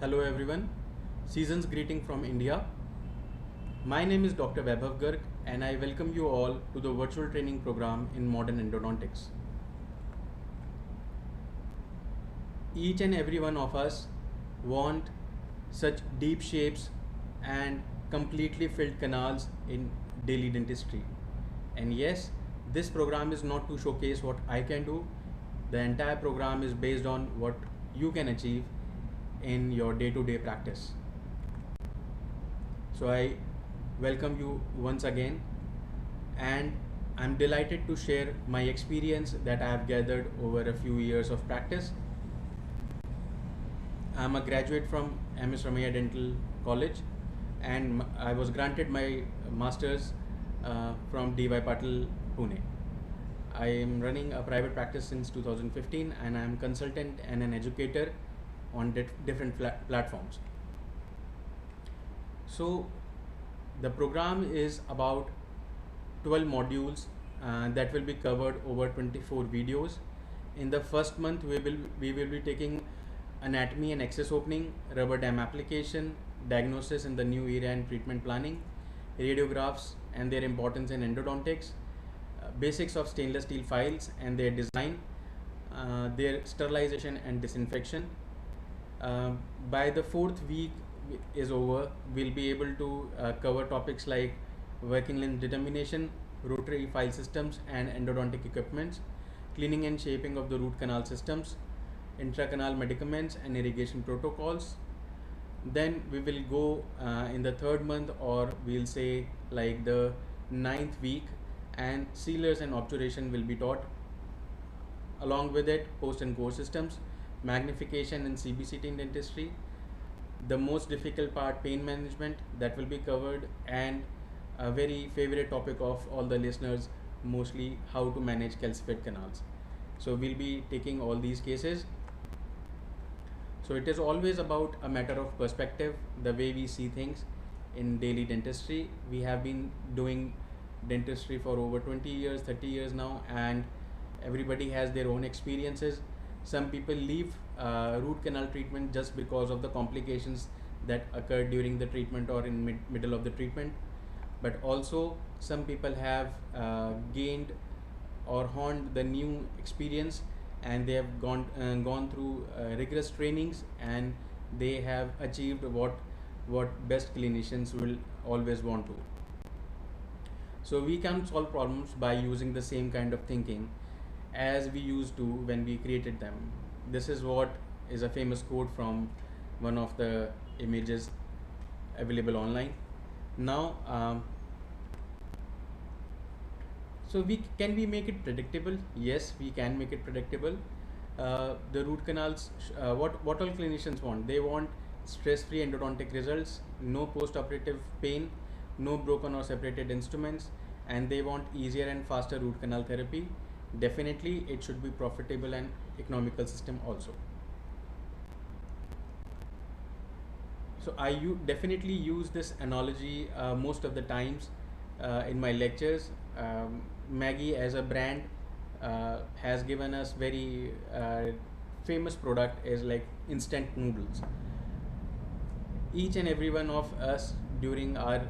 Hello everyone, season's greeting from India. My name is Dr. Vaibhav Garg and I welcome you all to the virtual training program in modern endodontics. Each and every one of us want such deep shapes and completely filled canals in daily dentistry. And yes, this program is not to showcase what I can do. The entire program is based on what you can achieve in your day-to-day practice. So I welcome you once again, and I'm delighted to share my experience that I have gathered over a few years of practice. I'm a graduate from MS Ramaiah Dental College, and I was granted my master's from DY Patil, Pune. I am running a private practice since 2015, and I'm consultant and an educator on different platforms. So the program is about 12 modules that will be covered over 24 videos. In the first month, we will be taking anatomy and access opening, rubber dam application, diagnosis in the new era and treatment planning, radiographs and their importance in endodontics, basics of stainless steel files and their design, their sterilization and disinfection. By the fourth week is over, we'll be able to cover topics like working length determination, rotary file systems and endodontic equipments, cleaning and shaping of the root canal systems, intracanal medicaments and irrigation protocols. Then we will go in the third month, or we'll say like the ninth week, and sealers and obturation will be taught. Along with it, post and core systems, magnification and CBCT in dentistry, the most difficult part, pain management, that will be covered, and a very favorite topic of all the listeners, mostly how to manage calcified canals. So we'll be taking all these cases. So it is always about a matter of perspective, the way we see things in daily dentistry. We have been doing dentistry for over 20 years, 30 years now, and everybody has their own experiences. Some people leave root canal treatment just because of the complications that occur during the treatment or in middle of the treatment. But also some people have gained or honed the new experience, and they have gone through rigorous trainings, and they have achieved what best clinicians will always want to. So we can solve problems by using the same kind of thinking as we used to when we created them. This is what is a famous quote from one of the images available online. Now, so can we make it predictable? Yes, we can make it predictable. The root canals, what all clinicians want? They want stress-free endodontic results, no post-operative pain, no broken or separated instruments, and they want easier and faster root canal therapy. Definitely, it should be profitable and economical system also. So I definitely use this analogy most of the times in my lectures. Maggi as a brand has given us very famous product is like instant noodles. Each and every one of us during our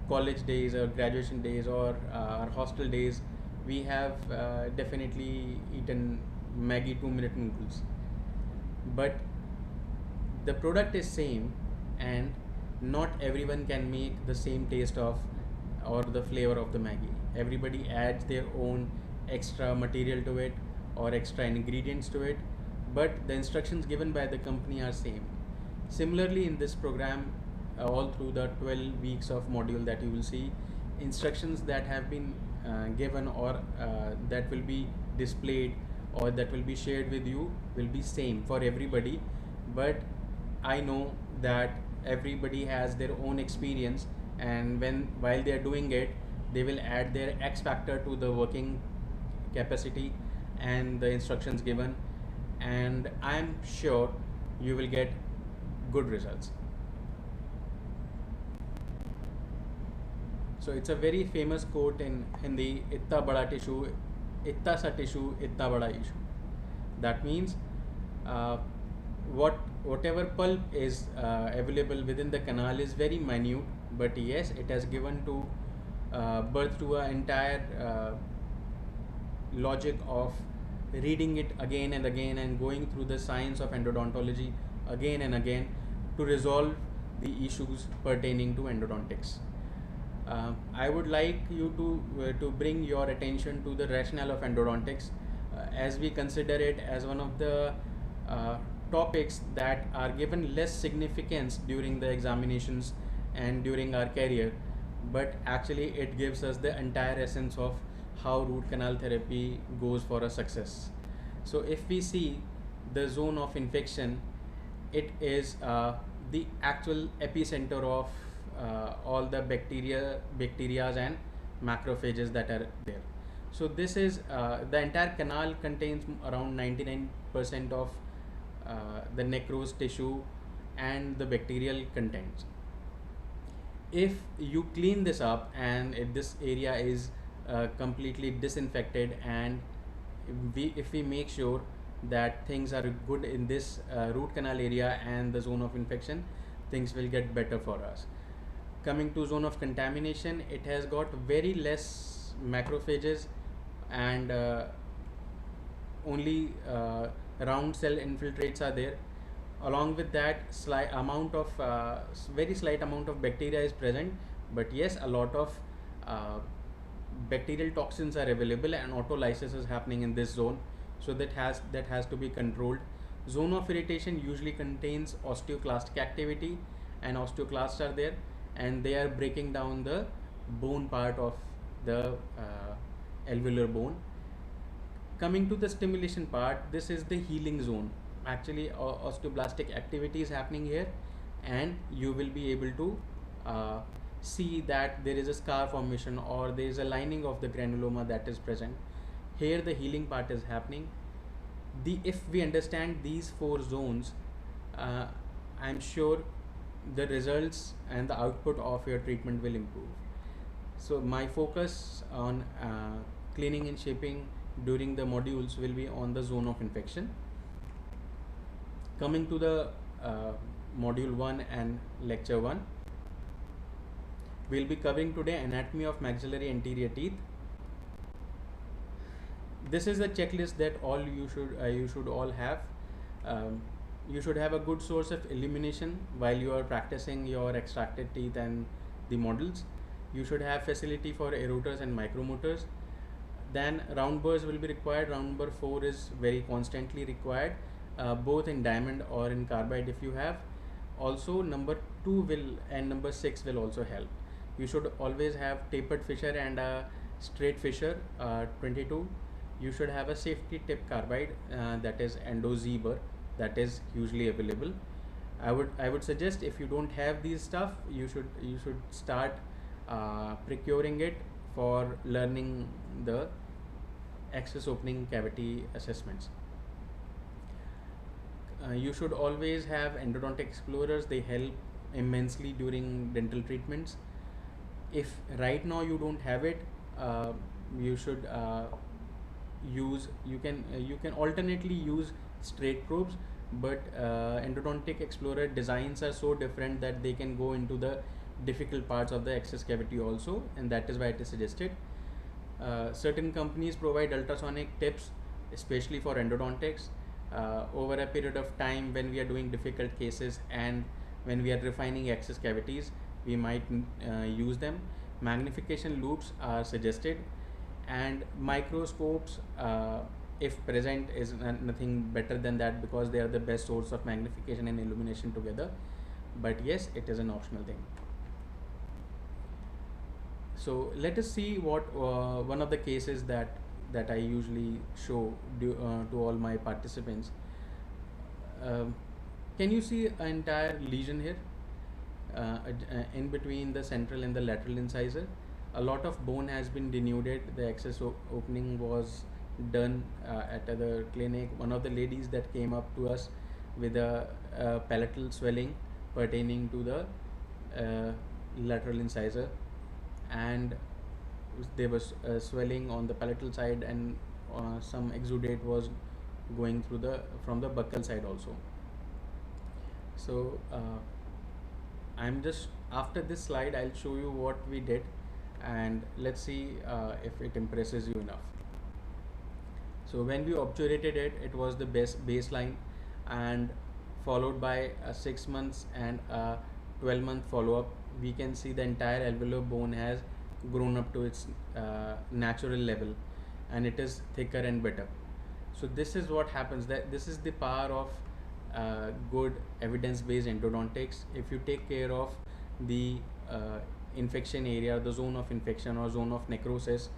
college days or graduation days or our hostel days, we have definitely eaten Maggi 2-minute noodles. But the product is same, and not everyone can make the same taste of or the flavor of the Maggi. Everybody adds their own extra material to it or extra ingredients to it, but the instructions given by the company are same. Similarly, in this program, all through the 12 weeks of module that you will see, instructions that have been given or that will be displayed or that will be shared with you will be same for everybody. But I know that everybody has their own experience, and while they are doing it, they will add their X factor to the working capacity and the instructions given, and I'm sure you will get good results. So it's a very famous quote in Hindi, "Itta bada tissue, itta sa tissue, itta bada issue." That means whatever pulp is available within the canal is very minute, but yes, it has given to birth to an entire logic of reading it again and again and going through the science of endodontology again and again to resolve the issues pertaining to endodontics. I would like you to bring your attention to the rationale of endodontics, as we consider it as one of the uh, topics that are given less significance during the examinations and during our career, but actually it gives us the entire essence of how root canal therapy goes for a success. So if we see the zone of infection, it is the actual epicenter of all the bacterias and macrophages that are there. So this is the entire canal contains around 99% of the necrosed tissue and the bacterial contents. If you clean this up and if this area is completely disinfected, and if we make sure that things are good in this root canal area and the zone of infection, things will get better for us. Coming to zone of contamination, it has got very less macrophages and only round cell infiltrates are there. Along with that, very slight amount of bacteria is present, but yes, a lot of uh, bacterial toxins are available and autolysis is happening in this zone, so that has to be controlled. Zone of irritation usually contains osteoclastic activity, and osteoclasts are there, and they are breaking down the bone part of the alveolar bone. Coming to the stimulation part, this is the healing zone. Actually, osteoblastic activity is happening here, and you will be able to uh, see that there is a scar formation or there is a lining of the granuloma that is present. Here, the healing part is happening. If we understand these four zones, uh, I'm sure the results and the output of your treatment will improve. So my focus on cleaning and shaping during the modules will be on the zone of infection. Coming to the module 1 and lecture 1, we'll be covering today anatomy of maxillary anterior teeth. This is a checklist that all you should all have. Um, you should have a good source of illumination while you are practicing your extracted teeth and the models. You should have facility for eroters and micromotors. Then round burrs will be required. Round burr 4 is very constantly required, both in diamond or in carbide if you have. Also number 2 will and number 6 will also help. You should always have tapered fissure and a straight fissure 22. You should have a safety tip carbide, that is endo Z burr, that is usually available. I would suggest, if you don't have these stuff, you should start procuring it for learning the access opening cavity assessments. You should always have endodontic explorers. They help immensely during dental treatments. If right now you don't have it, you should you can alternately use straight probes, but endodontic explorer designs are so different that they can go into the difficult parts of the access cavity also, and that is why it is suggested. Certain companies provide ultrasonic tips, especially for endodontics. Over a period of time, when we are doing difficult cases and when we are refining access cavities, we might use them. Magnification loops are suggested, and microscopes, if present, is nothing better than that, because they are the best source of magnification and illumination together. But yes, it is an optional thing. So let us see what one of the cases that I usually show to all my participants. Um, can you see an entire lesion here, in between the central and the lateral incisor? A lot of bone has been denuded. The access opening was done at the clinic. One of the ladies that came up to us with a palatal swelling pertaining to the lateral incisor, and there was swelling on the palatal side, and some exudate was going through from the buccal side also. So I'm just after this slide I'll show you what we did, and let's see if it impresses you enough. So when we obturated it, it was the best baseline, and followed by a 6 months and a 12-month follow-up. We can see the entire alveolar bone has grown up to its natural level, and it is thicker and better. So this is what happens. That this is the power of good evidence-based endodontics. If you take care of the infection area, the zone of infection or zone of necrosis,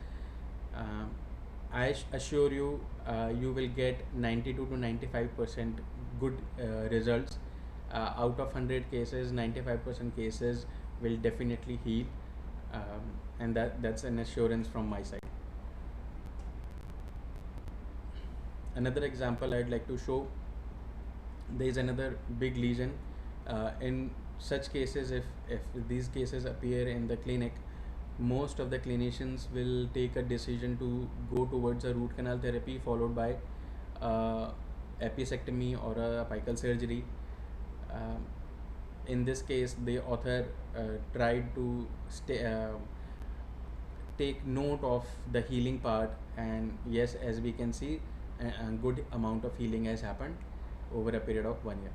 um, assure you, you will get 92 to 95% good results. Out of 100 cases, 95% cases will definitely heal, and that's an assurance from my side. Another example I'd like to show, there is another big lesion. In such cases, if these cases appear in the clinic, most of the clinicians will take a decision to go towards a root canal therapy followed by apicectomy or a apical surgery. Um, in this case, the author tried to take note of the healing part, and yes, as we can see, a good amount of healing has happened over a period of 1 year.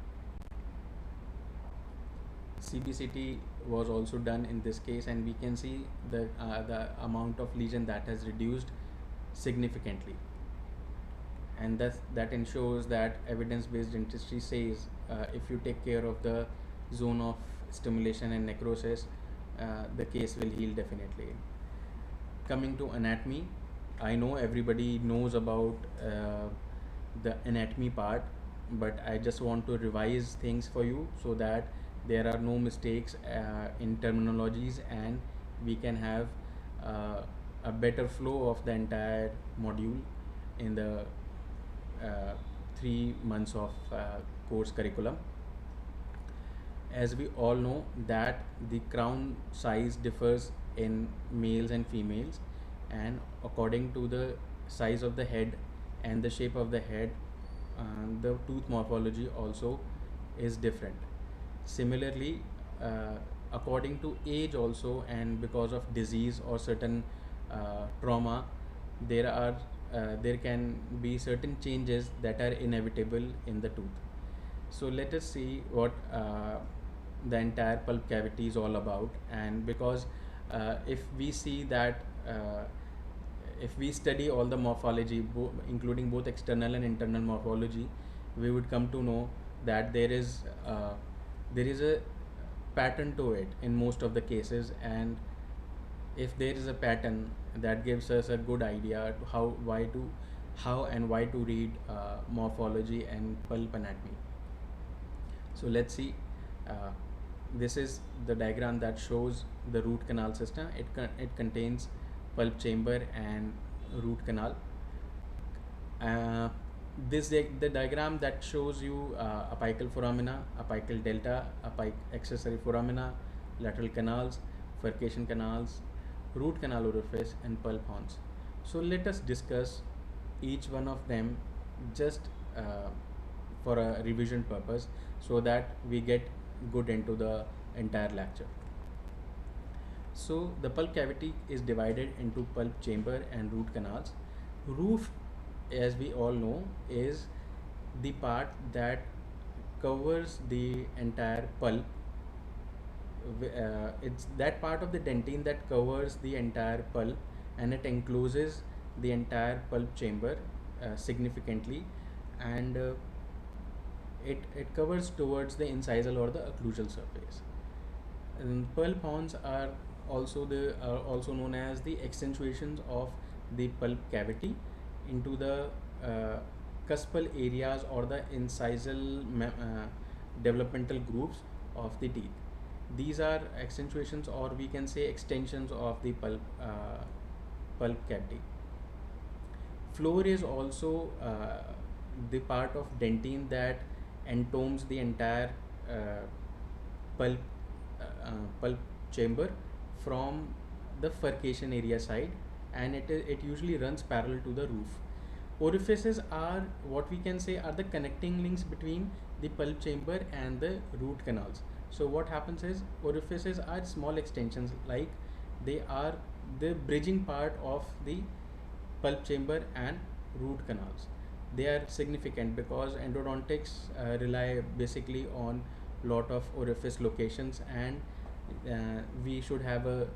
CBCT was also done in this case, and we can see the amount of lesion that has reduced significantly, and that ensures that evidence-based dentistry says if you take care of the zone of stimulation and necrosis, the case will heal definitely. Coming to anatomy, I know everybody knows about the anatomy part, but I just want to revise things for you so that there are no mistakes in terminologies, and we can have a better flow of the entire module in the 3 months of course curriculum. As we all know that the crown size differs in males and females, and according to the size of the head and the shape of the head, the tooth morphology also is different. Similarly, according to age also, and because of disease or certain trauma, there can be certain changes that are inevitable in the tooth. So let us see what the entire pulp cavity is all about. And because if we see that if we study all the morphology, including both external and internal morphology, we would come to know that there is a pattern to it in most of the cases, and if there is a pattern, that gives us a good idea to how and why to read morphology and pulp anatomy. So let's see. Uh, this is the diagram that shows the root canal system. It contains pulp chamber and root canal. The diagram that shows you apical foramina, apical delta, accessory foramina, lateral canals, furcation canals, root canal orifice, and pulp horns. So let us discuss each one of them just for a revision purpose, so that we get good into the entire lecture. So the pulp cavity is divided into pulp chamber and root canals. Roof, as we all know, is the part that covers the entire pulp. It's that part of the dentine that covers the entire pulp, and it encloses the entire pulp chamber significantly, and it covers towards the incisal or the occlusal surface. And pulp horns are also known as the accentuations of the pulp cavity into the cuspal areas or the incisal developmental grooves of the teeth. These are accentuations, or we can say extensions, of the pulp cavity. Floor is also the part of dentine that entombs the entire pulp pulp chamber from the furcation area side, and it usually runs parallel to the roof. Orifices are what we can say are the connecting links between the pulp chamber and the root canals. So what happens is orifices are small extensions, like they are the bridging part of the pulp chamber and root canals. They are significant because endodontics rely basically on lot of orifice locations, and we should have a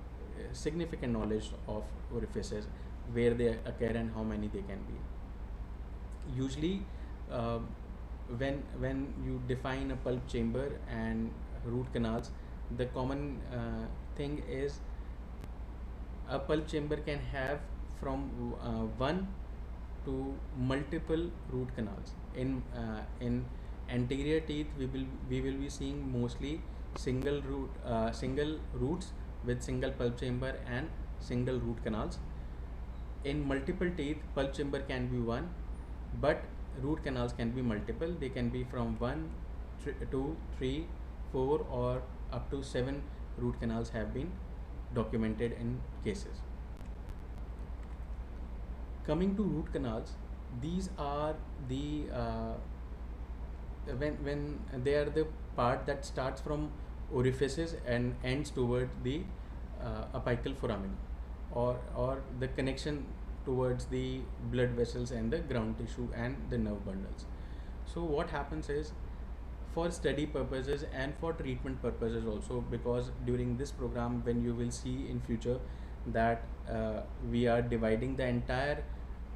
significant knowledge of orifices, where they occur and how many they can be. Usually, uh, when you define a pulp chamber and root canals, the common thing is a pulp chamber can have from one to multiple root canals. In anterior teeth, we will be seeing mostly single roots with single pulp chamber and single root canals. In multiple teeth, pulp chamber can be one, but root canals can be multiple. They can be from one, two, three, four, or up to seven root canals have been documented in cases. Coming to root canals, these are the when they are the part that starts from orifices and ends toward the apical foramen, or the connection towards the blood vessels and the ground tissue and the nerve bundles. So what happens is, for study purposes and for treatment purposes also, because during this program, when you will see in future that we are dividing the entire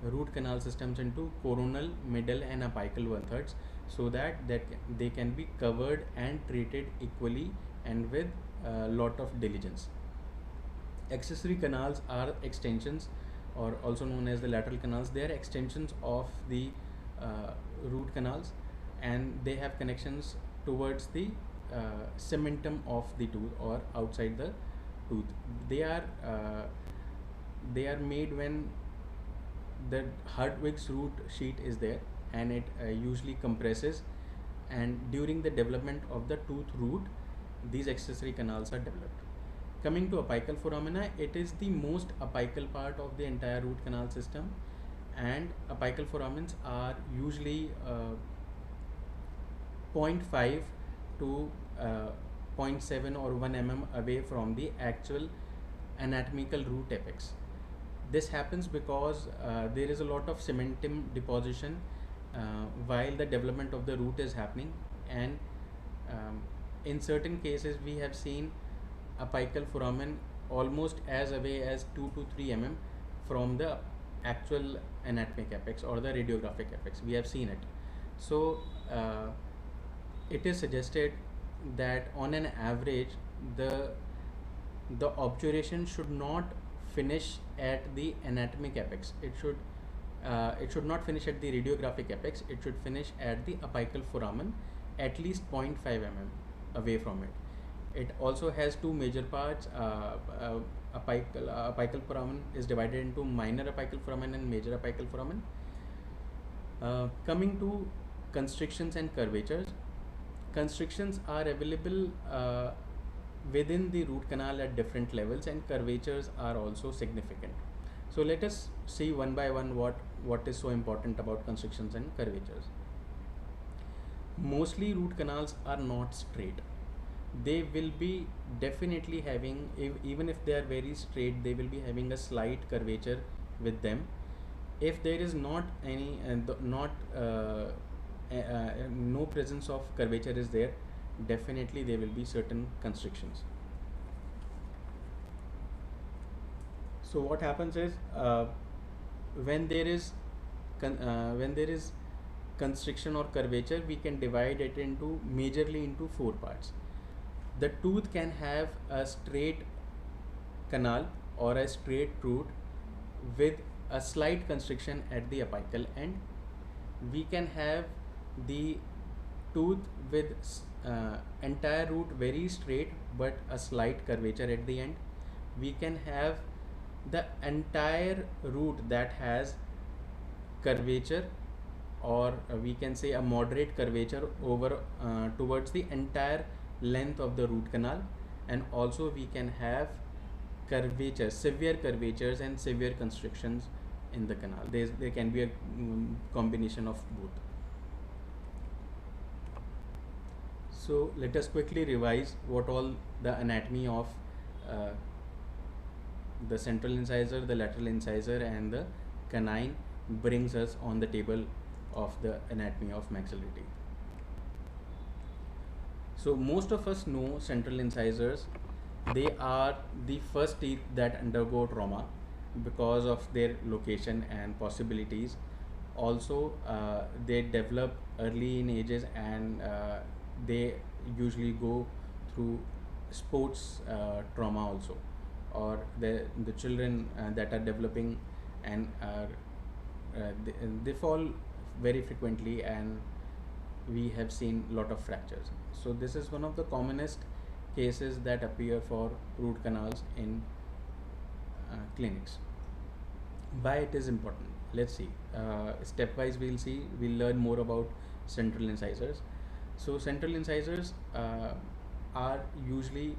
root canal systems into coronal, middle and apical one thirds, so that they can be covered and treated equally and with a lot of diligence. Accessory canals are extensions, or also known as the lateral canals. They are extensions of the root canals, and they have connections towards the cementum of the tooth or outside the tooth. They are made when the Hartwig's root sheet is there, and it usually compresses, and during the development of the tooth root, these accessory canals are developed. Coming to apical foramina, it is the most apical part of the entire root canal system, and apical foramens are usually 0.5 to 0.7 or 1 mm away from the actual anatomical root apex. This happens because there is a lot of cementum deposition while the development of the root is happening, and in certain cases we have seen apical foramen almost as away as 2 to 3 mm from the actual anatomic apex or the radiographic apex. We have seen it. So it is suggested that on an average the obturation should not finish at the anatomic apex. It should not finish at the radiographic apex. It should finish at the apical foramen, at least 0.5 mm away from it. It also has two major parts. Apical foramen is divided into minor apical foramen and major apical foramen. Coming to constrictions and curvatures, constrictions are available within the root canal at different levels, and curvatures are also significant. So let us see one by one what is so important about constrictions and curvatures. Mostly root canals are not straight. They will be definitely having, even if they are very straight, they will be having a slight curvature with them. If there is not any no presence of curvature is there, definitely there will be certain constrictions. So what happens is, when there is constriction or curvature, we can divide it into majorly into four parts. The tooth can have a straight canal or a straight root with a slight constriction at the apical end. We can have the tooth with entire root very straight but a slight curvature at the end. We can have the entire root that has curvature, or we can say a moderate curvature over towards the entire length of the root canal, and also we can have curvatures, severe curvatures and severe constrictions in the canal. There can be a combination of both. So let us quickly revise what all the anatomy of uh, the central incisor, the lateral incisor, and the canine brings us on the table of the anatomy of maxillary teeth. So most of us know central incisors. They are the first teeth that undergo trauma because of their location and possibilities. Also, they develop early in ages, and they usually go through sports trauma also, or the children that are developing and are they fall very frequently, and we have seen lot of fractures. So this is one of the commonest cases that appear for root canals in clinics. Why it is important? Let's see. Stepwise we'll learn more about central incisors. So central incisors are usually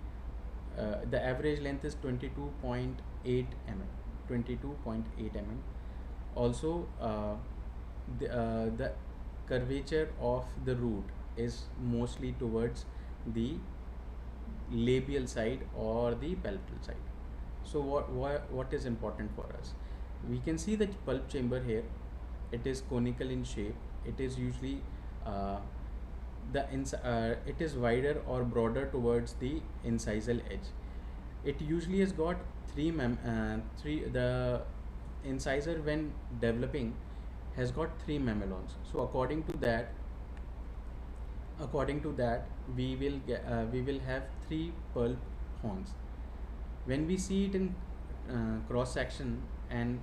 the average length is 22.8 mm. 22.8 mm. Also, the curvature of the root is mostly towards the labial side or the palatal side. So what is important for us? We can see the pulp chamber here. It is conical in shape. It is usually uh, it is wider or broader towards the incisal edge. It usually has got three the incisor when developing has got three mamelons. So according to that we will have three pulp horns. When we see it in cross section, and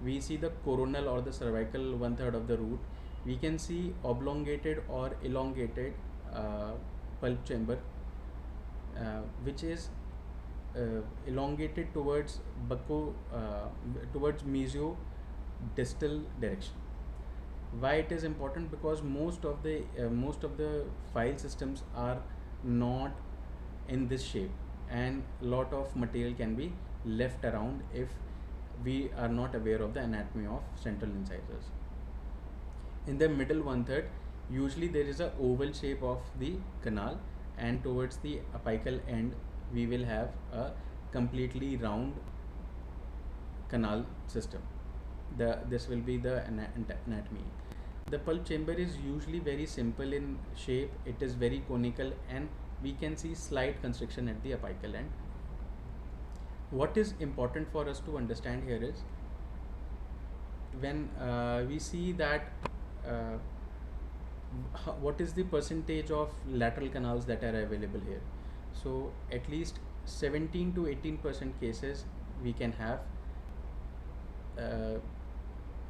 we see the coronal or the cervical one third of the root, we can see oblongated or elongated pulp chamber, which is elongated towards towards mesio distal direction. Why it is important? Because most of the file systems are not in this shape, and lot of material can be left around if we are not aware of the anatomy of central incisors. In the middle one third, usually there is a oval shape of the canal, and towards the apical end we will have a completely round canal system. This will be the anatomy. The pulp chamber is usually very simple in shape. It is very conical, and we can see slight constriction at the apical end. What is important for us to understand here is, when we see that uh, what is the percentage of lateral canals that are available here. So at least 17 to 18% cases we can have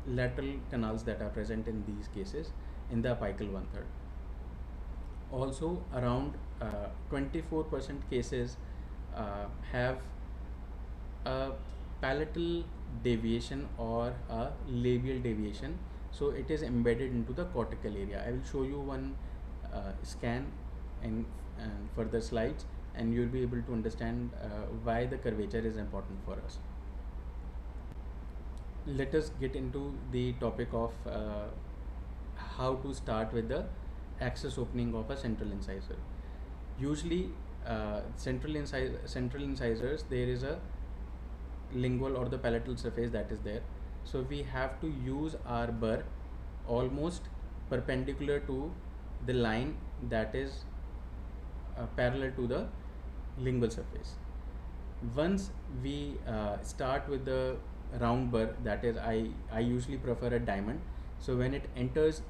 lateral canals that are present in these cases in the apical one third. Also, around 24% cases have a palatal deviation or a labial deviation. So it is embedded into the cortical area. I will show you one scan in further slides, and you will be able to understand why the curvature is important for us. Let us get into the topic of how to start with the access opening of a central incisor. Usually, central incisors, there is a lingual or the palatal surface that is there. So we have to use our burr almost perpendicular to the line that is parallel to the lingual surface. Once we start with the round burr, that is, I usually prefer a diamond. So when it enters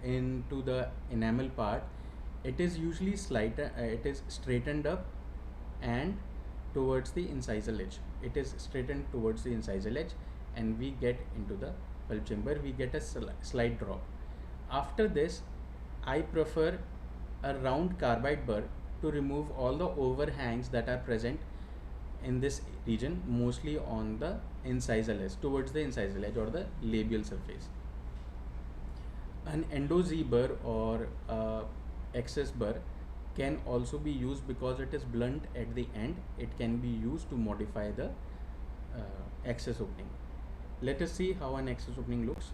into the enamel part, it is usually it is straightened up and towards the incisal edge. It is straightened towards the incisal edge, and we get into the pulp chamber. We get a slight drop. After this, I prefer a round carbide burr to remove all the overhangs that are present in this region, mostly on the incisal edge, towards the incisal edge or the labial surface. An endo Z burr or excess burr can also be used because it is blunt at the end. It can be used to modify the excess opening. Let us see how an access opening looks.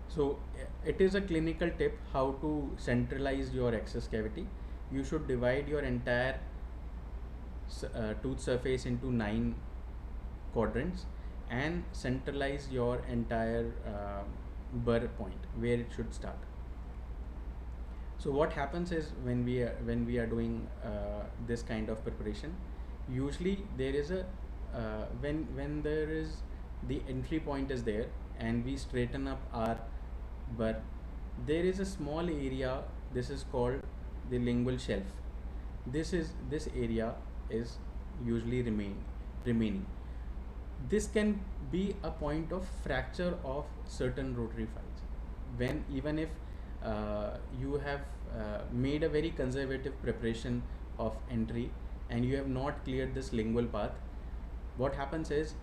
So it is a clinical tip how to centralize your access cavity. You should divide your entire tooth surface into 9 quadrants and centralize your entire burr point where it should start. So what happens is when we are doing this kind of preparation, usually there is a when there is the entry point is there and we straighten up our burr, there is a small area. This is called the lingual shelf. This area is usually remaining. This can be a point of fracture of certain rotary files. When even if you have made a very conservative preparation of entry and you have not cleared this lingual path, what happens is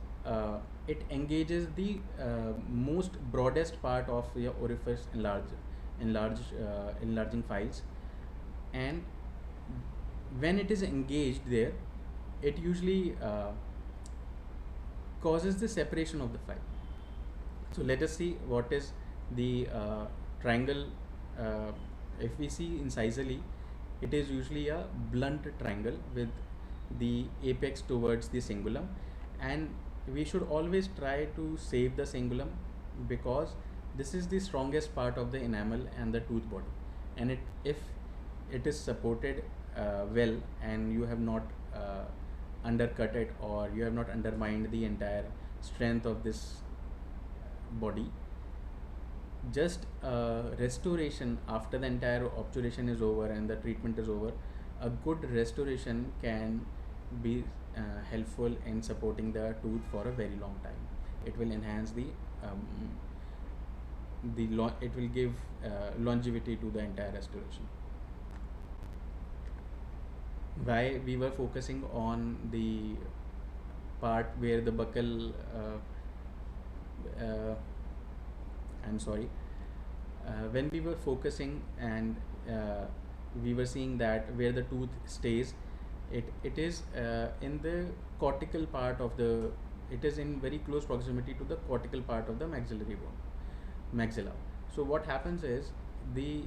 it engages the most broadest part of your orifice enlarging files, and when it is engaged there, it usually causes the separation of the file. So let us see what is the triangle. If we see incisally, it is usually a blunt triangle with the apex towards the cingulum, and we should always try to save the cingulum because this is the strongest part of the enamel and the tooth body, and if it is supported well and you have not undercut it or you have not undermined the entire strength of this body, just restoration after the entire obturation is over and the treatment is over, a good restoration can be helpful in supporting the tooth for a very long time. It will enhance it will give longevity to the entire restoration. Why we were focusing on the part where the buccal I'm sorry, when we were focusing and we were seeing that where the tooth stays, it is in the cortical part of the, it is in very close proximity to the cortical part of the maxilla. So what happens is the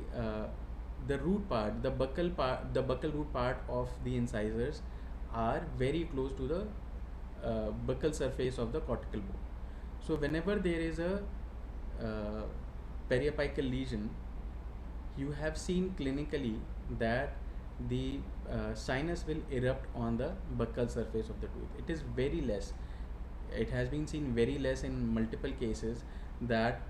root part, the buccal root part of the incisors are very close to the buccal surface of the cortical bone. So whenever there is a periapical lesion, you have seen clinically that the sinus will erupt on the buccal surface of the tooth. It is very less. It has been seen very less in multiple cases that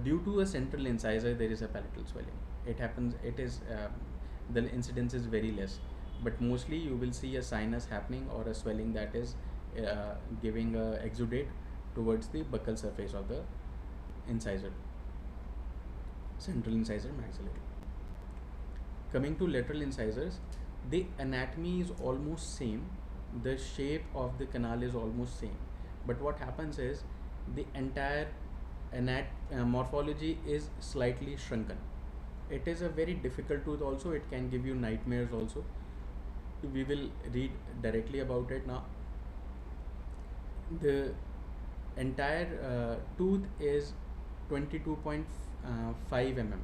due to a central incisor there is a palatal swelling. It happens. It is the incidence is very less, but mostly you will see a sinus happening or a swelling that is giving a exudate towards the buccal surface of the incisor, central incisor maxillary. Coming to lateral incisors, the anatomy is almost same, the shape of the canal is almost same, but what happens is the entire morphology is slightly shrunken. It is a very difficult tooth also. It can give you nightmares also. We will read directly about it now. The entire tooth is 22.5 mm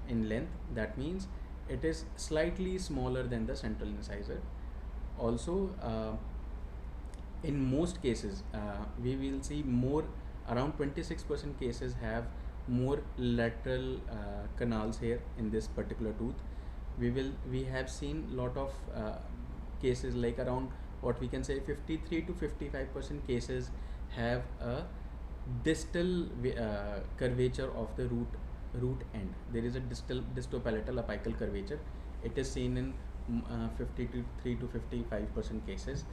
in length. That means it is slightly smaller than the central incisor. Also, in most cases, we will see more, around 26% cases have more lateral canals here in this particular tooth. We have seen lot of cases, like around what we can say 53 to 55% cases have a distal curvature of the root end. There is a distopalatal apical curvature. It is seen in 53 to 55% cases,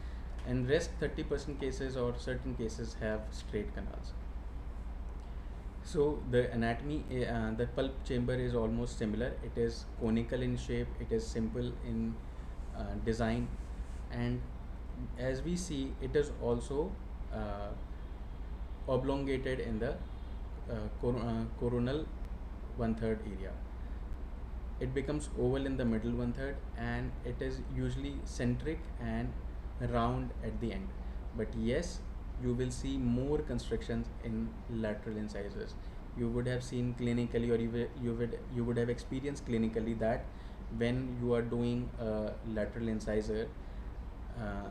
and rest 30% cases or certain cases have straight canals. So the anatomy, the pulp chamber is almost similar. It is conical in shape, it is simple in design, and as we see, it is also oblongated in the coronal 1/3 area. It becomes oval in the middle 1/3, and it is usually centric and round at the end. But yes, you will see more constructions in lateral incisors. You would have seen clinically, or you would have experienced clinically that when you are doing a lateral incisor,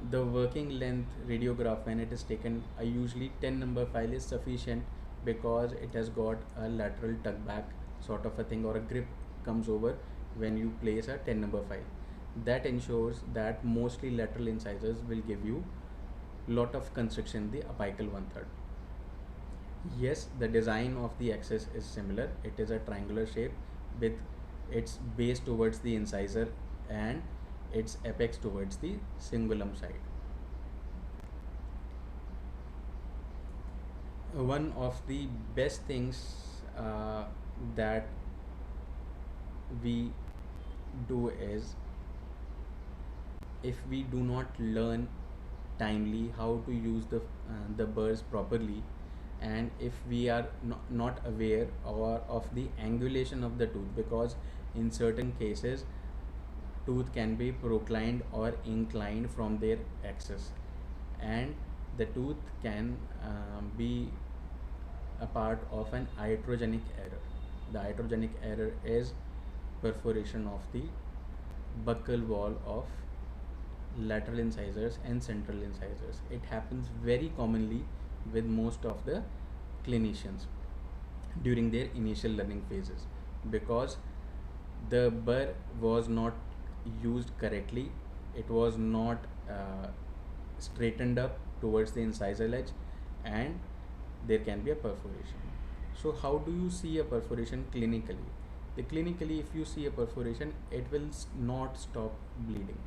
the working length radiograph when it is taken, usually 10 number file is sufficient, because it has got a lateral tuck back sort of a thing, or a grip comes over when you place a 10 number file. That ensures that mostly lateral incisors will give you lot of constriction in the apical one third. Yes, the design of the axis is similar. It is a triangular shape with its base towards the incisor and its apex towards the cingulum side. One of the best things that we do is, if we do not learn timely how to use the burrs properly, and if we are not aware or of the angulation of the tooth, because in certain cases tooth can be proclined or inclined from their axis, and the tooth can be a part of an iatrogenic error. The iatrogenic error is perforation of the buccal wall of lateral incisors and central incisors. It happens very commonly with most of the clinicians during their initial learning phases, because the burr was not used correctly. It was not straightened up towards the incisal edge, and there can be a perforation. So how do you see a perforation clinically? Clinically, if you see a perforation, it will not stop bleeding.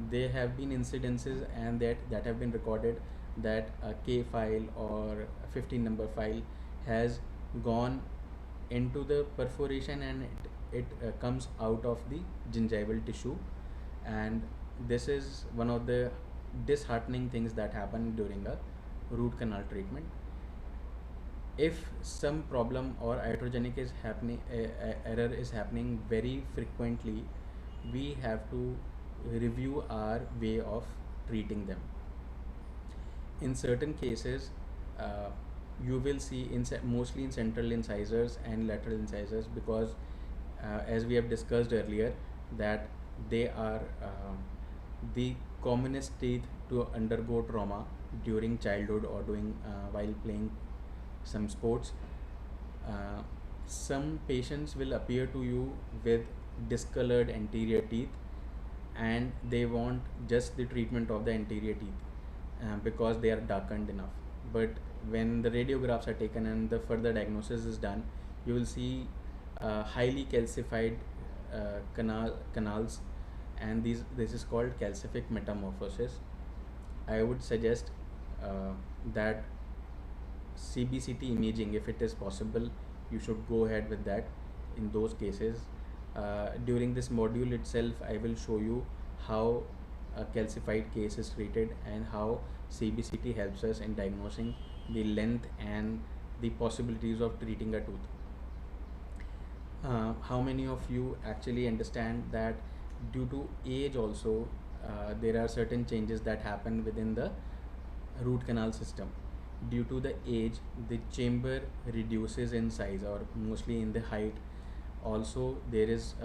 There have been incidences, and that have been recorded, that a K file or a 15 number file has gone into the perforation, and it comes out of the gingival tissue, and this is one of the disheartening things that happen during a root canal treatment. If some problem or iatrogenic is happening, error is happening very frequently, we have to review our way of treating them. In certain cases, uh, you will see mostly in central incisors and lateral incisors, because as we have discussed earlier, that they are the commonest teeth to undergo trauma during childhood, or doing while playing some sports. Uh, some patients will appear to you with discolored anterior teeth, and they want just the treatment of the anterior teeth, because they are darkened enough. But when the radiographs are taken and the further diagnosis is done, you will see highly calcified canals, and this is called calcific metamorphosis. I would suggest that CBCT imaging, if it is possible, you should go ahead with that in those cases. During this module itself, I will show you how a calcified case is treated, and how CBCT helps us in diagnosing the length and the possibilities of treating a tooth. How many of you actually understand that due to age also, there are certain changes that happen within the root canal system? Due to the age, the chamber reduces in size, or mostly in the height. Also, there is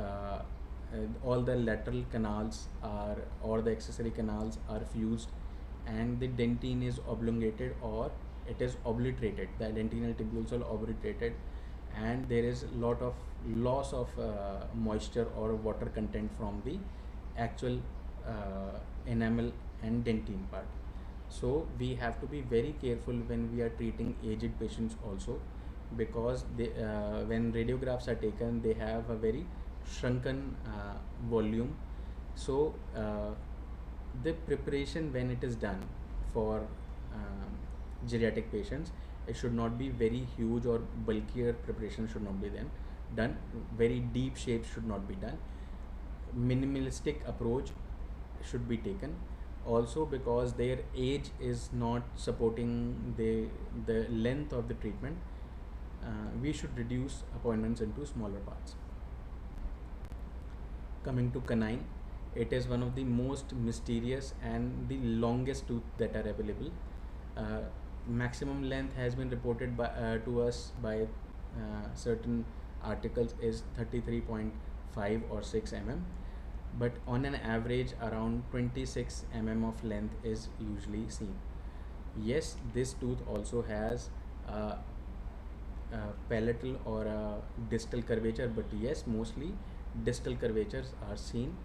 all the lateral canals are, or the accessory canals are fused, and the dentine is oblongated, or it is obliterated. The dentinal tubules are obliterated, and there is a lot of loss of moisture or water content from the actual enamel and dentine part. So we have to be very careful when we are treating aged patients also, because when radiographs are taken, they have a very shrunken volume. So the preparation when it is done for geriatric patients, it should not be very huge, or bulkier preparation should not be done. Very deep shapes should not be done. Minimalistic approach should be taken, also because their age is not supporting the length of the treatment. We should reduce appointments into smaller parts. Coming to canine, It is one of the most mysterious and the longest tooth that are available. uh, Maximum length has been reported by to us by certain articles is 33.5 or 6 mm, but on an average around 26 mm of length is usually seen. Yes, this tooth also has uh, palatal or distal curvature, but yes, mostly distal curvatures are seen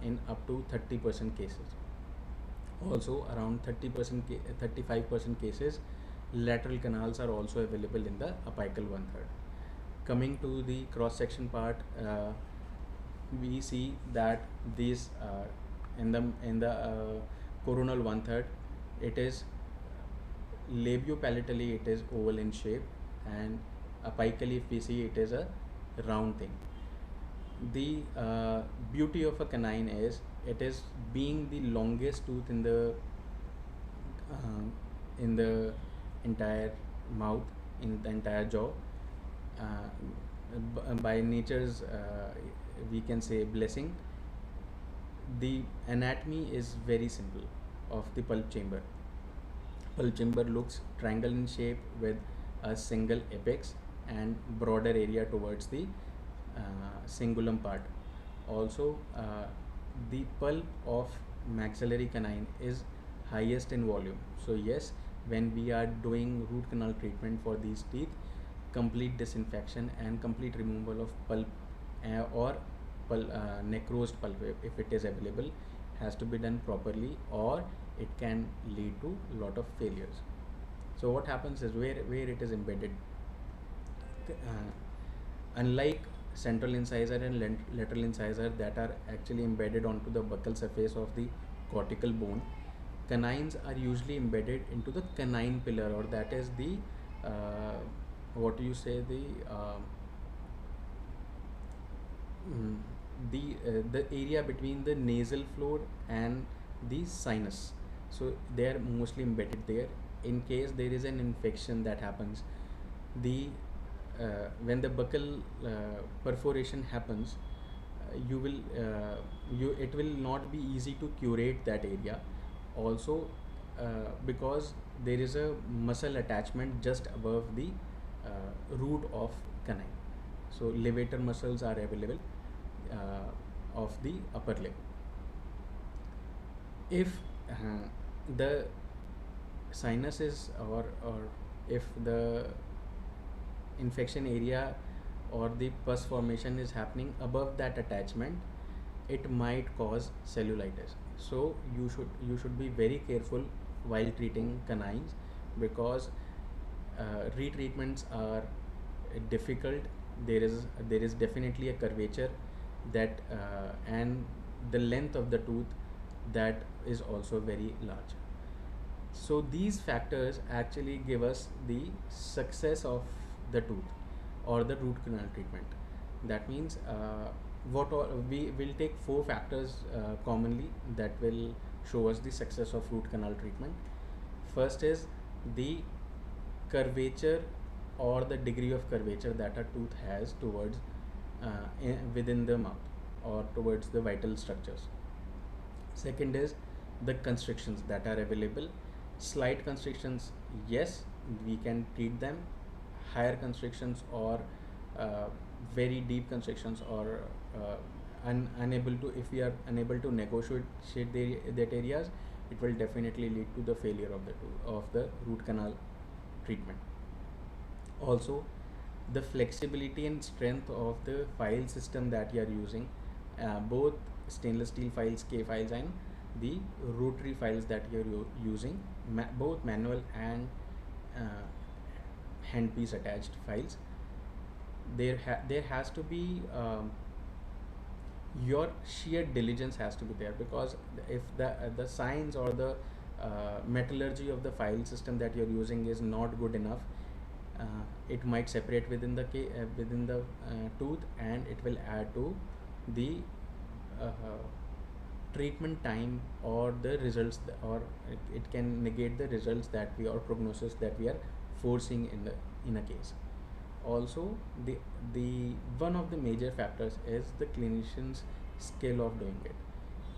in up to 30% cases. Also, around 35% cases, lateral canals are also available in the apical one third. Coming to the cross section part, we see that these in the coronal one third, it is labiopalatally it is oval in shape, and apically if we see it is a round thing. The beauty of a canine is it is being the longest tooth uh, in the entire mouth, in the entire jaw. By nature's we can say blessing, the anatomy is very simple of the pulp chamber. Pulp chamber looks triangle in shape with a single apex and broader area towards the cingulum part. Also, the pulp of maxillary canine is highest in volume. So yes, when we are doing root canal treatment for these teeth, complete disinfection and complete removal of pulp or necrosed pulp, if it is available, has to be done properly, or it can lead to lot of failures. So what happens is where it is embedded, uh, unlike central incisor and lateral incisor that are actually embedded onto the buccal surface of the cortical bone, canines are usually embedded into the canine pillar, or that is the uh, what do you say, mm, the area between the nasal floor and the sinus. So they are mostly embedded there. In case there is an infection that happens, the when the buccal perforation happens, you will you it will not be easy to curate that area. Also, because there is a muscle attachment just above the root of canine, so levator muscles are available of the upper lip. If the sinuses or if the infection area or the pus formation is happening above that attachment, it might cause cellulitis. So you should be very careful while treating canines, because retreatments are difficult. There is definitely a curvature that and the length of the tooth that is also very large. So these factors actually give us the success of the tooth or the root canal treatment. That means what all, we will take four factors commonly that will show us the success of root canal treatment. First is the curvature or the degree of curvature that a tooth has towards within the mouth or towards the vital structures. Second is the constrictions that are available. Slight constrictions, yes, we can treat them. Higher constrictions or very deep constrictions, or unable to, if we are unable to negotiate that areas, it will definitely lead to the failure of the root canal treatment. Also, the flexibility and strength of the file system that you are using, both stainless steel files, K files, and the rotary files that you are using, both manual and uh, handpiece attached files. There has to be your sheer diligence has to be there, because if the science or the metallurgy of the file system that you're using is not good enough, it might separate within the tooth, and it will add to the uh, treatment time or the results, or it can negate the results that we, or prognosis that we are forcing in a case. Also, the one of the major factors is the clinician's skill of doing it.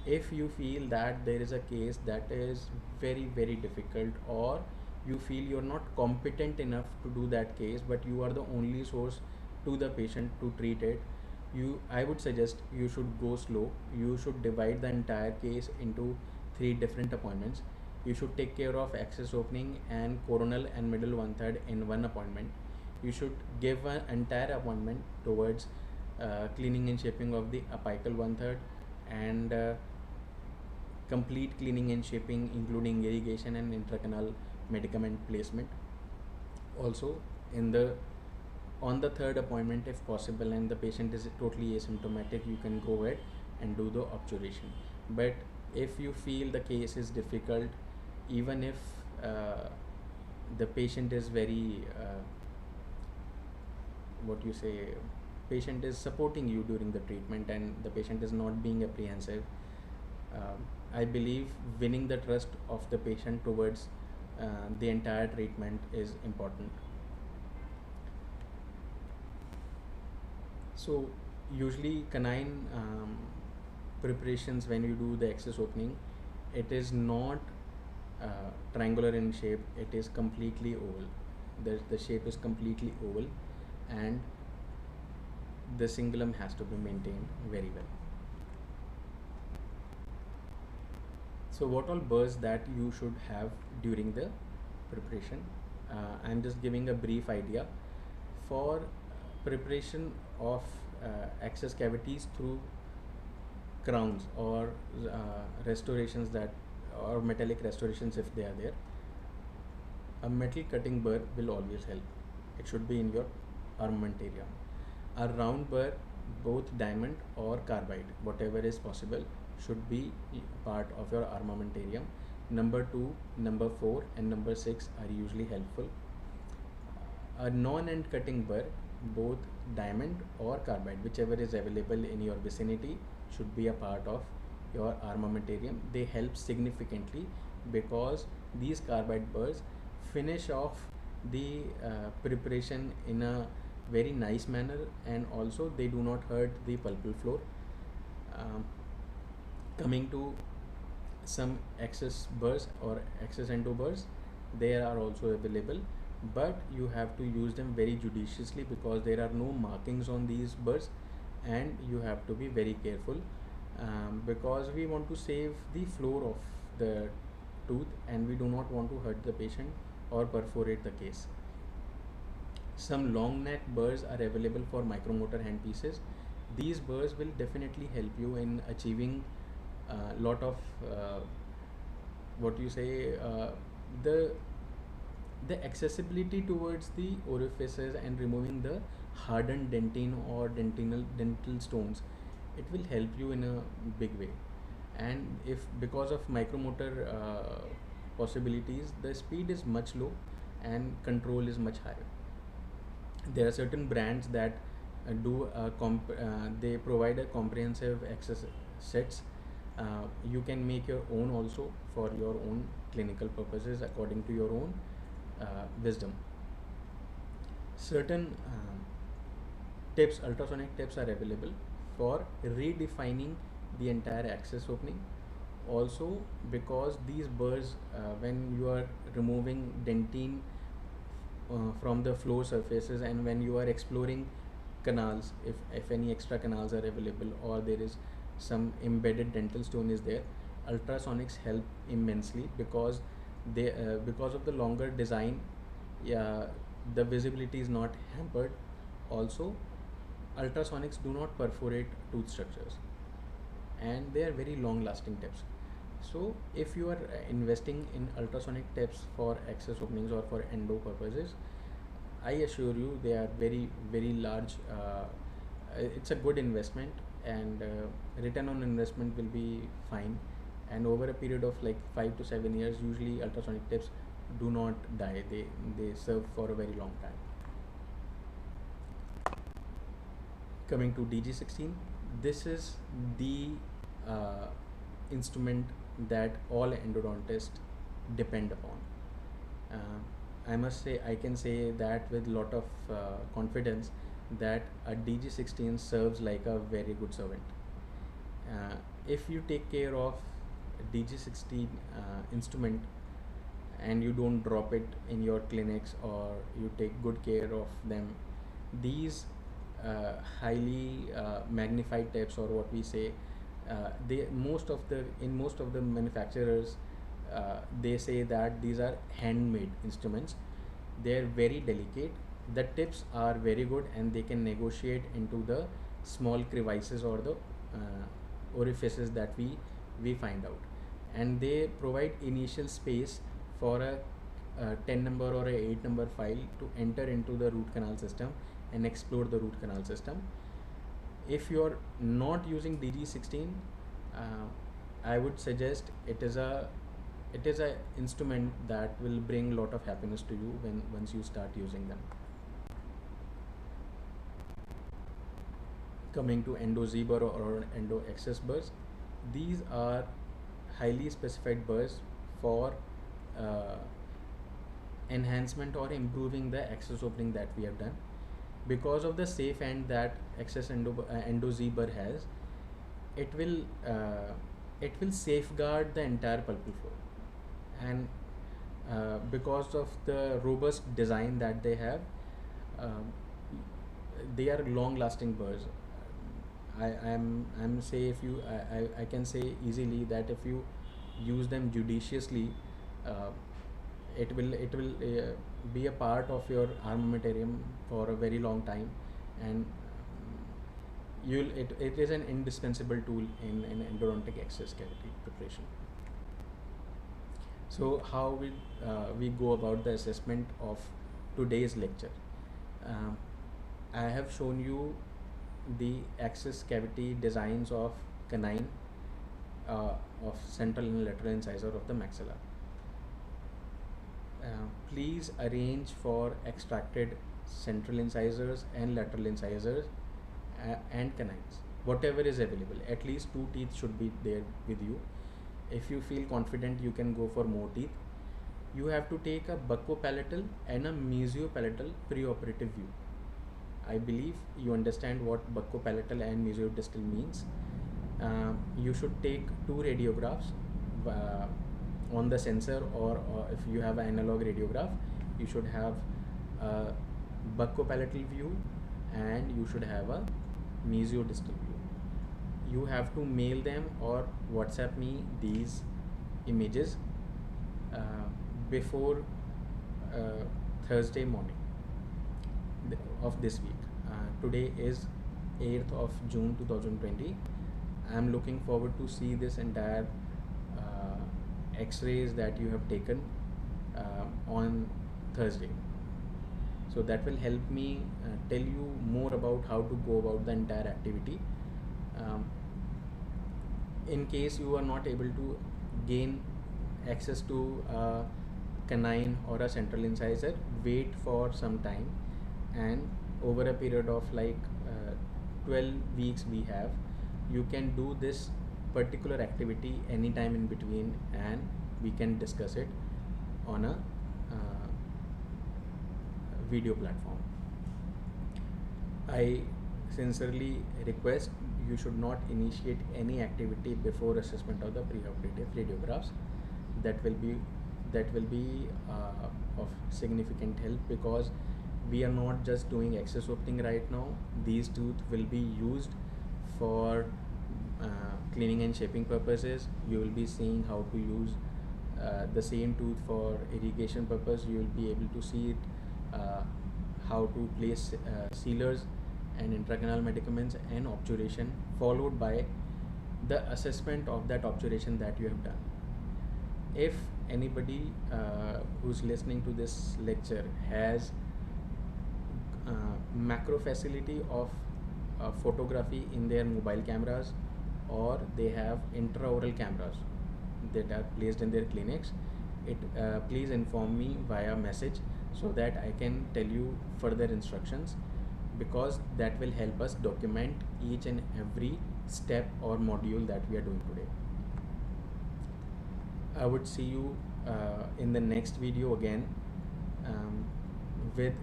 If you feel that there is a case that is very difficult, or you feel you're not competent enough to do that case, but you are the only source to the patient to treat it, I would suggest you should go slow. You should divide the entire case into three different appointments. You should take care of access opening and coronal and middle one third in one appointment. You should give an entire appointment towards cleaning and shaping of the apical one third, and complete cleaning and shaping including irrigation and intracanal medicament placement. Also, in the on the third appointment, if possible, and the patient is totally asymptomatic, you can go ahead and do the obturation. But if you feel the case is difficult, even if the patient is very what you say patient is supporting you during the treatment and the patient is not being apprehensive, I believe winning the trust of the patient towards the entire treatment is important. So usually canine preparations, when you do the access opening, it is not triangular in shape, it is completely oval. The shape is completely oval, and the cingulum has to be maintained very well. So what all burrs that you should have during the preparation? I'm just giving a brief idea. For preparation of access cavities through crowns or restorations that, or metallic restorations if they are there, a metal cutting burr will always help. It should be in your armamentarium. A round burr, both diamond or carbide, whatever is possible, should be part of your armamentarium. Number 2, number 4 and number 6 are usually helpful. A non-end cutting burr, both diamond or carbide, whichever is available in your vicinity, should be a part of your armamentarium. They help significantly because these carbide burrs finish off the preparation in a very nice manner, and also they do not hurt the pulpal floor. Coming to some access burrs or access endo burrs, they are also available, but you have to use them very judiciously because there are no markings on these burrs, and you have to be very careful because we want to save the floor of the tooth and we do not want to hurt the patient or perforate the case. Some long neck burrs are available for micromotor handpieces. These burrs will definitely help you in achieving a lot of what you say the accessibility towards the orifices and removing the hardened dentine or dental stones. It will help you in a big way, and if because of micromotor possibilities, the speed is much low and control is much higher. There are certain brands that they provide a comprehensive access sets. You can make your own also for your own clinical purposes according to your own wisdom. Certain tips, ultrasonic tips are available for redefining the entire access opening. Also, because these burrs, when you are removing dentine from the floor surfaces and when you are exploring canals, if any extra canals are available or there is some embedded dental stone is there, ultrasonics help immensely because they because of the longer design, yeah, the visibility is not hampered. Also, ultrasonics do not perforate tooth structures and they are very long lasting tips. So if you are investing in ultrasonic tips for access openings or for endo purposes, I assure you they are very large. It's a good investment, and return on investment will be fine. And over a period of like 5 to 7 years, usually ultrasonic tips do not die. They serve for a very long time. Coming to DG16, this is the instrument that all endodontists depend upon. I must say, I can say that with lot of confidence that a DG16 serves like a very good servant. if you take care of DG16 instrument and you don't drop it in your clinics, or you take good care of them, these highly magnified tips, or what we say, they most of the in most of the manufacturers, they say that these are handmade instruments. They're very delicate. The tips are very good and they can negotiate into the small crevices or the orifices that we find out, and they provide initial space for a 10 number or a 8 number file to enter into the root canal system and explore the root canal system. If you're not using DG16, I would suggest it is a instrument that will bring lot of happiness to you when once you start using them. Coming to Endo-Z burr or Endo-XS burrs, these are highly specified burrs for enhancement or improving the access opening that we have done. Because of the safe end that XS Endo-Z burr has, it will safeguard the entire pulpal floor, and because of the robust design that they have, um, they are long lasting burrs. I'm say if you I can say easily that if you use them judiciously, uh, it will be a part of your armamentarium for a very long time, and it is an indispensable tool in endodontic access cavity preparation. So how we go about the assessment of today's lecture? Um, I have shown you the access cavity designs of canine, of central and lateral incisor of the maxilla. Please arrange for extracted central incisors and lateral incisors and canines. Whatever is available, at least 2 teeth should be there with you. If you feel confident, you can go for more teeth. You have to take a buccopalatal and a mesiopalatal preoperative view. I believe you understand what buccopalatal and mesiodistal means. You should take 2 radiographs on the sensor, or if you have an analog radiograph, you should have a buccopalatal view and you should have a mesiodistal view. You have to mail them or WhatsApp me these images before Thursday morning of this week. Today is 8th of June 2020. I am looking forward to see this entire x-rays that you have taken on Thursday. So that will help me tell you more about how to go about the entire activity. In case you are not able to gain access to a canine or a central incisor, wait for some time, and over a period of like 12 weeks we have, you can do this particular activity anytime in between, and we can discuss it on a video platform. I sincerely request you should not initiate any activity before assessment of the preoperative radiographs. That will be of significant help, because we are not just doing access opening right now. These tooth will be used for cleaning and shaping purposes. You will be seeing how to use the same tooth for irrigation purpose. You will be able to see it, how to place sealers and intracanal medicaments and obturation, followed by the assessment of that obturation that you have done. If anybody who's listening to this lecture has macro facility of photography in their mobile cameras, or they have intraoral cameras that are placed in their clinics, please inform me via message so that I can tell you further instructions, because that will help us document each and every step or module that we are doing today. I would see you in the next video again, with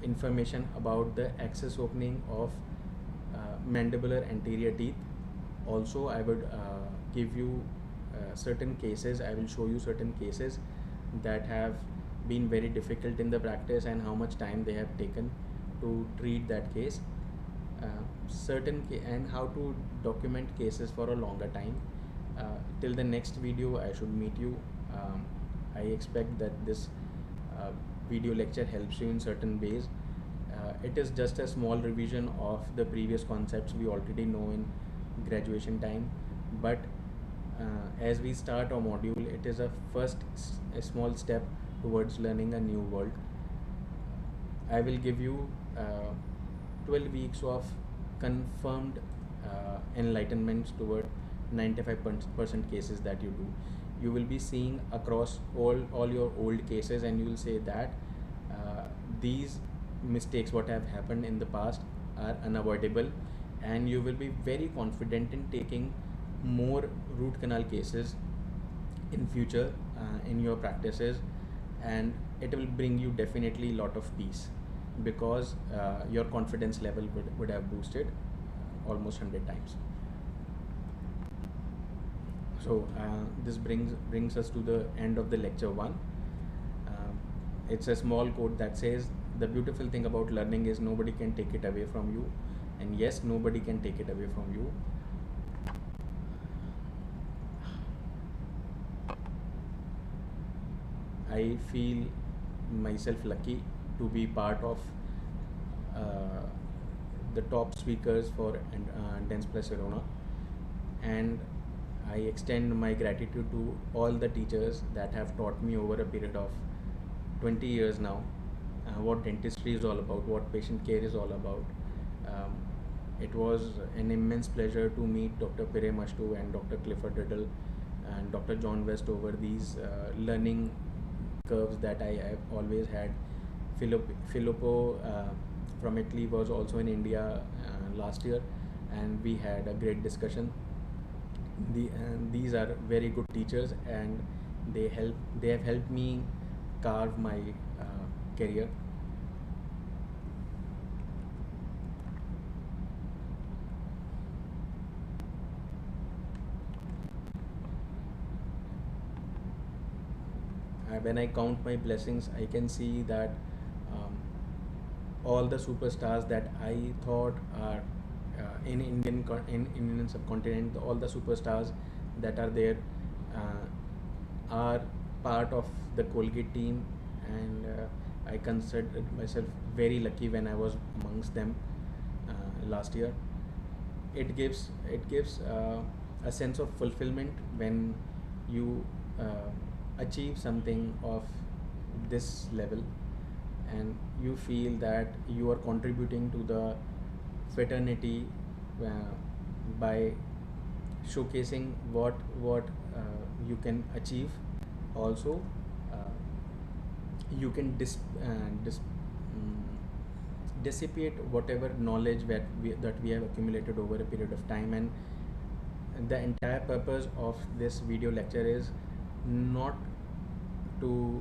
information about the access opening of mandibular anterior teeth. Also, I would give you certain cases. I will show you certain cases that have been very difficult in the practice and how much time they have taken to treat that case. And how to document cases for a longer time. Till the next video I should meet you. I expect that this uh, video lecture helps you in certain ways. It is just a small revision of the previous concepts we already know in graduation time, but as we start our module, it is a small step towards learning a new world. I will give you 12 weeks of confirmed enlightenments toward 95% cases that you do. You will be seeing across all your old cases, and you will say that these mistakes what have happened in the past are unavoidable, and you will be very confident in taking more root canal cases in future in your practices, and it will bring you definitely lot of peace, because your confidence level would have boosted almost 100 times. So this brings us to the end of the lecture 1. It's a small quote that says, the beautiful thing about learning is nobody can take it away from you. And yes, nobody can take it away from you. I feel myself lucky to be part of the top speakers for Dentsply Sirona, and I extend my gratitude to all the teachers that have taught me over a period of 20 years now what dentistry is all about, what patient care is all about. It was an immense pleasure to meet Dr. Pire Mashtu and Dr. Clifford Riddle and Dr. John West over these learning curves that I have always had. Filippo from Italy was also in India last year, and we had a great discussion. These are very good teachers, and they have helped me carve my career. When I count my blessings, I can see that all the superstars that I thought are in Indian subcontinent, all the superstars that are there are part of the Colgate team, and I considered myself very lucky when I was amongst them last year. It gives a sense of fulfillment when you achieve something of this level, and you feel that you are contributing to the fraternity by showcasing what you can achieve. Also, you can dissipate whatever knowledge that we have accumulated over a period of time, and the entire purpose of this video lecture is not to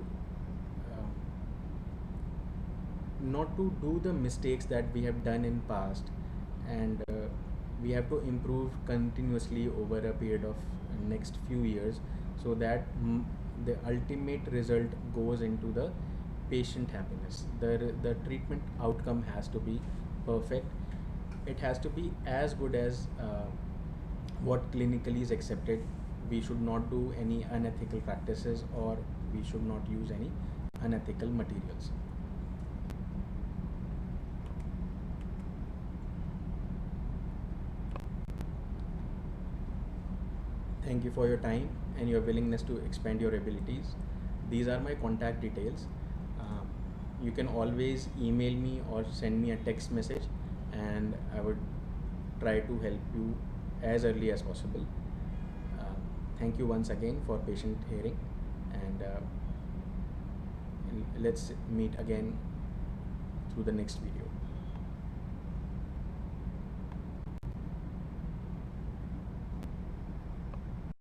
not to do the mistakes that we have done in past, and we have to improve continuously over a period of next few years, so that the ultimate result goes into the patient happiness. The treatment outcome has to be perfect. It has to be as good as what clinically is accepted. We should not do any unethical practices, or we should not use any unethical materials. Thank you for your time and your willingness to expand your abilities. These are my contact details. You can always email me or send me a text message, and I would try to help you as early as possible. Thank you once again for patient hearing, and let's meet again through the next video.